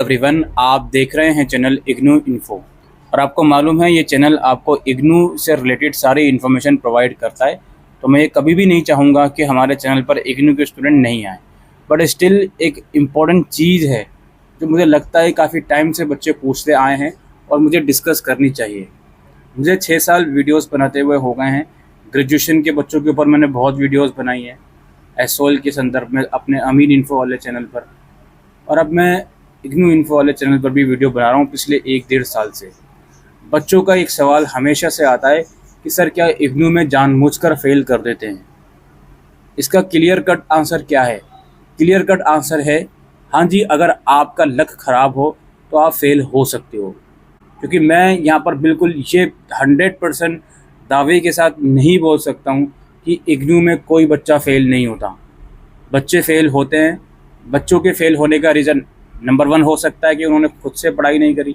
Everyone, आप देख रहे हैं चैनल इग्नू इन्फो। और आपको मालूम है ये चैनल आपको इग्नू से रिलेटेड सारी इन्फॉर्मेशन प्रोवाइड करता है। तो मैं कभी भी नहीं चाहूँगा कि हमारे चैनल पर इग्नू के स्टूडेंट नहीं आए, बट स्टिल एक इम्पॉर्टेंट चीज़ है जो मुझे लगता है काफ़ी टाइम से बच्चे पूछते आए हैं और मुझे डिस्कस करनी चाहिए। मुझे 6 साल वीडियोस बनाते हुए हो गए हैं। ग्रेजुएशन के बच्चों के ऊपर मैंने बहुत वीडियोस बनाई है एसओएल के संदर्भ में अपने अमीन इन्फो वाले चैनल पर, और अब मैं इग्नू इन्फो वाले चैनल पर भी वीडियो बना रहा हूँ पिछले 1-1.5 साल से। बच्चों का एक सवाल हमेशा से आता है कि सर क्या इग्नू में जानबूझकर फेल कर देते हैं? इसका क्लियर कट आंसर क्या है? क्लियर कट आंसर है हाँ जी, अगर आपका लक ख़राब हो तो आप फेल हो सकते हो। क्योंकि मैं यहाँ पर बिल्कुल ये 100% दावे के साथ नहीं बोल सकता हूँ कि इग्नू में कोई बच्चा फ़ेल नहीं होता। बच्चे फ़ेल होते हैं। बच्चों के फ़ेल होने का रीज़न नंबर 1 हो सकता है कि उन्होंने खुद से पढ़ाई नहीं करी।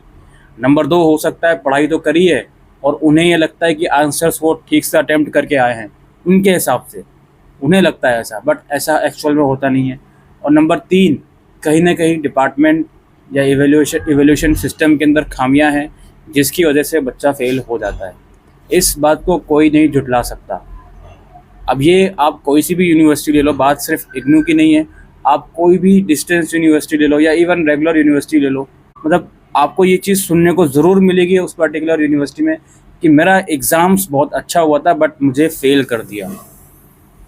नंबर 2 हो सकता है पढ़ाई तो करी है और उन्हें ये लगता है कि आंसर्स वो ठीक से अटैम्प्ट करके आए हैं, उनके हिसाब से उन्हें लगता है ऐसा, बट ऐसा एक्चुअल में होता नहीं है। और नंबर 3, कहीं ना कहीं डिपार्टमेंट या इवोल्यूशन सिस्टम के अंदर खामियां हैं जिसकी वजह से बच्चा फ़ेल हो जाता है। इस बात को कोई नहीं झुठला सकता। अब ये आप कोई सी भी यूनिवर्सिटी ले लो, बात सिर्फ इग्नू की नहीं है, आप कोई भी डिस्टेंस यूनिवर्सिटी ले लो या इवन रेगुलर यूनिवर्सिटी ले लो, मतलब आपको ये चीज़ सुनने को ज़रूर मिलेगी उस पर्टिकुलर यूनिवर्सिटी में कि मेरा एग्ज़ाम्स बहुत अच्छा हुआ था बट मुझे फ़ेल कर दिया,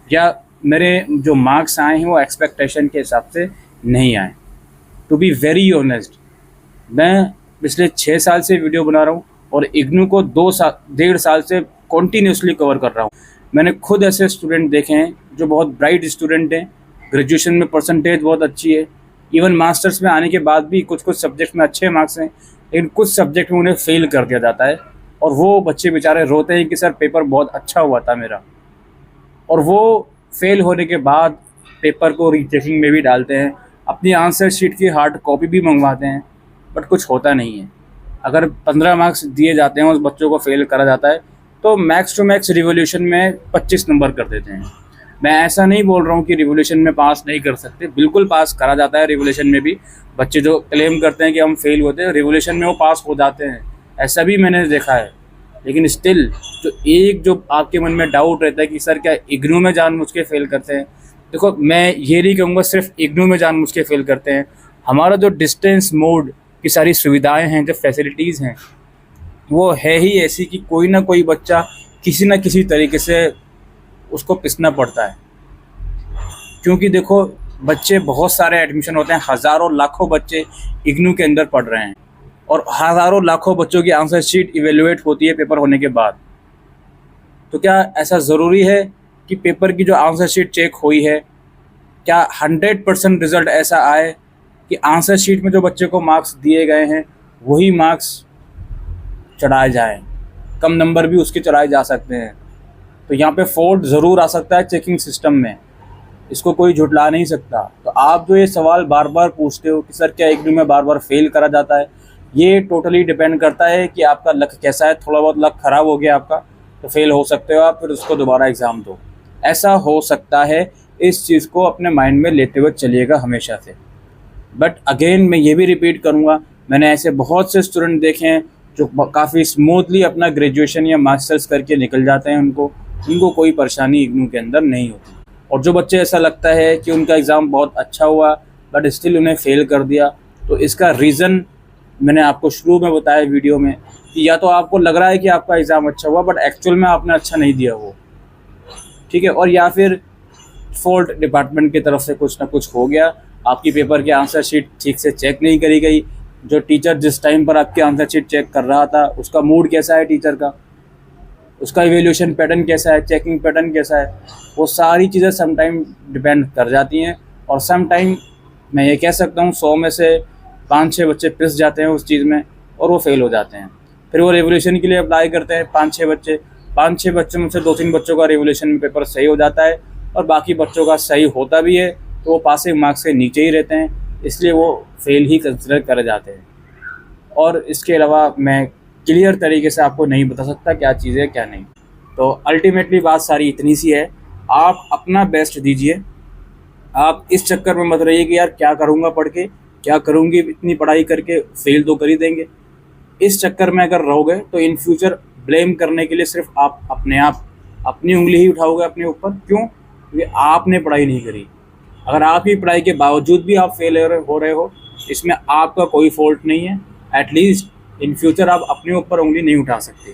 या मेरे जो मार्क्स आए हैं वो एक्सपेक्टेशन के हिसाब से नहीं आए। टू बी वेरी ऑनेस्ट, मैं पिछले 6 साल से वीडियो बना रहा हूँ और इग्नू को 2-1.5 साल से कॉन्टीन्यूसली कवर कर रहा हूँ। मैंने खुद ऐसे स्टूडेंट देखे हैं जो बहुत ब्राइट स्टूडेंट हैं, ग्रेजुएशन में परसेंटेज बहुत अच्छी है, इवन मास्टर्स में आने के बाद भी कुछ सब्जेक्ट में अच्छे मार्क्स हैं, लेकिन कुछ सब्जेक्ट में उन्हें फेल कर दिया जाता है और वो बच्चे बेचारे रोते हैं कि सर पेपर बहुत अच्छा हुआ था मेरा। और वो फेल होने के बाद पेपर को रीचेकिंग में भी डालते हैं, अपनी आंसर शीट की हार्ड कॉपी भी मंगवाते हैं, बट कुछ होता नहीं है। अगर 15 मार्क्स दिए जाते हैं उस बच्चों को फेल करा जाता है तो मैक्स टू मैक्स रिवोल्यूशन में 25 नंबर कर देते हैं। मैं ऐसा नहीं बोल रहा हूँ कि रिवोल्यूशन में पास नहीं कर सकते, बिल्कुल पास करा जाता है। रिवोल्यूशन में भी बच्चे जो क्लेम करते हैं कि हम फेल होते हैं, रिवोल्यूशन में वो पास हो जाते हैं, ऐसा भी मैंने देखा है। लेकिन स्टिल जो आपके मन में डाउट रहता है कि सर क्या इग्नू में जानबूझ के फेल करते हैं, देखो मैं ये नहीं कहूँगा सिर्फ इग्नू में जानबूझ के फेल करते हैं। हमारा जो डिस्टेंस मोड की सारी सुविधाएं हैं, जो फैसिलिटीज़ हैं, वो है ही ऐसी कि कोई ना कोई बच्चा किसी ना किसी तरीके से उसको पिसना पड़ता है। क्योंकि देखो बच्चे बहुत सारे एडमिशन होते हैं, हज़ारों लाखों बच्चे इग्नू के अंदर पढ़ रहे हैं और हज़ारों लाखों बच्चों की आंसर शीट इवेलुएट होती है पेपर होने के बाद। तो क्या ऐसा ज़रूरी है कि पेपर की जो आंसर शीट चेक हुई है, क्या 100% रिज़ल्ट ऐसा आए कि आंसर शीट में जो बच्चे को मार्क्स दिए गए हैं वही मार्क्स चढ़ाए जाएं? कम नंबर भी उसके चढ़ाए जा सकते हैं। तो यहाँ पे फॉल्ट ज़रूर आ सकता है चेकिंग सिस्टम में, इसको कोई झुठला नहीं सकता। तो आप जो ये सवाल बार बार पूछते हो कि सर क्या इग्नू में बार बार फेल करा जाता है, ये टोटली डिपेंड करता है कि आपका लक कैसा है। थोड़ा बहुत लक ख़राब हो गया आपका तो फेल हो सकते हो आप, फिर उसको दोबारा एग्ज़ाम दो, ऐसा हो सकता है। इस चीज़ को अपने माइंड में लेते हुए चलिएगा हमेशा से। बट अगेन मैं ये भी रिपीट करूँगा, मैंने ऐसे बहुत से स्टूडेंट देखे हैं जो काफ़ी स्मूथली अपना ग्रेजुएशन या मास्टर्स करके निकल जाते हैं, उनको कोई परेशानी इग्नू के अंदर नहीं होती। और जो बच्चे ऐसा लगता है कि उनका एग्ज़ाम बहुत अच्छा हुआ बट स्टिल उन्हें फेल कर दिया, तो इसका रीज़न मैंने आपको शुरू में बताया वीडियो में कि या तो आपको लग रहा है कि आपका एग्ज़ाम अच्छा हुआ बट एक्चुअल में आपने अच्छा नहीं दिया वो, ठीक है, और या फिर फॉल्ट डिपार्टमेंट की तरफ से कुछ ना कुछ हो गया, आपकी पेपर की आंसर शीट ठीक से चेक नहीं करी गई। जो टीचर जिस टाइम पर आपकी आंसर शीट चेक कर रहा था उसका मूड कैसा है टीचर का, उसका इवेल्यूशन पैटर्न कैसा है, चेकिंग पैटर्न कैसा है, वो सारी चीज़ें सम टाइम डिपेंड कर जाती हैं। और सम टाइम मैं ये कह सकता हूँ 100 में से 5-6 बच्चे पिस जाते हैं उस चीज़ में और वो फेल हो जाते हैं। फिर वो रिवोल्यूशन के लिए अप्लाई करते हैं 5-6 बच्चे, 5-6 बच्चों में से 2-3 बच्चों का रिवोल्यूशन में पेपर सही हो जाता है और बाकी बच्चों का सही होता भी है तो वो पासिंग मार्क्स के नीचे ही रहते हैं, इसलिए वो फेल ही कंसिडर करे जाते हैं। और इसके अलावा मैं क्लियर तरीके से आपको नहीं बता सकता क्या चीज़ है क्या नहीं। तो अल्टीमेटली बात सारी इतनी सी है, आप अपना बेस्ट दीजिए। आप इस चक्कर में मत रहिए कि यार क्या करूँगा पढ़ के, क्या करूँगी इतनी पढ़ाई करके, फेल तो कर ही देंगे। इस चक्कर में अगर रहोगे तो इन फ्यूचर ब्लेम करने के लिए सिर्फ आप अपने आप अपनी उंगली ही उठाओगे अपने ऊपर। क्यों? क्योंकि आपने पढ़ाई नहीं करी। अगर आपकी पढ़ाई के बावजूद भी आप फेल हो रहे हो, इसमें आपका कोई फॉल्ट नहीं है। एटलीस्ट इन फ्यूचर आप अपने ऊपर उंगली नहीं उठा सकते।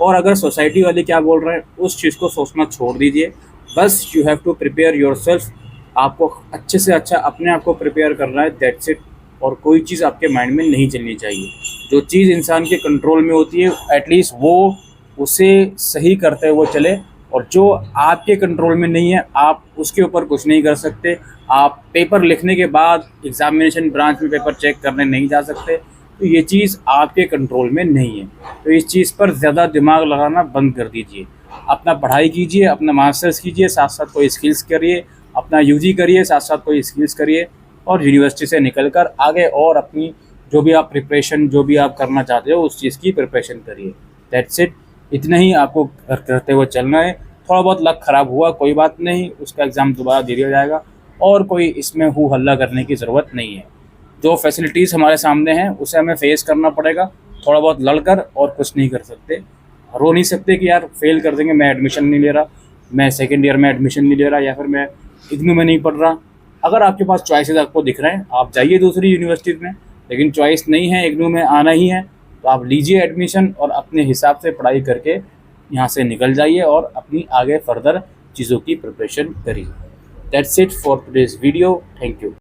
और अगर सोसाइटी वाले क्या बोल रहे हैं उस चीज़ को सोचना छोड़ दीजिए। बस you have to prepare yourself. आपको अच्छे से अच्छा अपने आप को प्रिपेयर करना है, दैट्स इट। और कोई चीज़ आपके माइंड में नहीं चलनी चाहिए। जो चीज़ इंसान के कंट्रोल में होती है एटलीस्ट वो उसे सही करते हुए चले, और जो आपके कंट्रोल में नहीं है आप उसके ऊपर कुछ नहीं कर सकते। आप पेपर लिखने के बाद एग्जामिनेशन ब्रांच में पेपर चेक करने नहीं जा सकते, तो ये चीज़ आपके कंट्रोल में नहीं है। तो इस चीज़ पर ज़्यादा दिमाग लगाना बंद कर दीजिए। अपना पढ़ाई कीजिए, अपना मास्टर्स कीजिए, साथ साथ कोई स्किल्स करिए, अपना यूजी करिए, साथ साथ कोई स्किल्स करिए, और यूनिवर्सिटी से निकलकर आगे और अपनी जो भी आप प्रिपरेशन जो भी आप करना चाहते हो उस चीज़ की प्रिपरेशन करिए। That's it. इतना ही आपको करते हुए चलना है। थोड़ा बहुत लक ख़राब हुआ कोई बात नहीं, उसका एग्ज़ाम दोबारा दे दिया जाएगा, और कोई इसमें हू हल्ला करने की ज़रूरत नहीं है। जो फैसिलिटीज़ हमारे सामने हैं उसे हमें फेस करना पड़ेगा, थोड़ा बहुत लड़कर, और कुछ नहीं कर सकते। रो नहीं सकते कि यार फेल कर देंगे, मैं एडमिशन नहीं ले रहा, मैं सेकेंड ईयर में एडमिशन नहीं ले रहा, या फिर मैं इग्नू में नहीं पढ़ रहा। अगर आपके पास चॉइसेस आपको दिख रहे हैं आप जाइए दूसरी यूनिवर्सिटीज़ में, लेकिन चॉइस नहीं है, इग्नू में आना ही है, तो आप लीजिए एडमिशन और अपने हिसाब से पढ़ाई करके यहाँ से निकल जाइए और अपनी आगे फर्दर चीज़ों की प्रिपरेशन करिए। That's it for today's video. Thank you.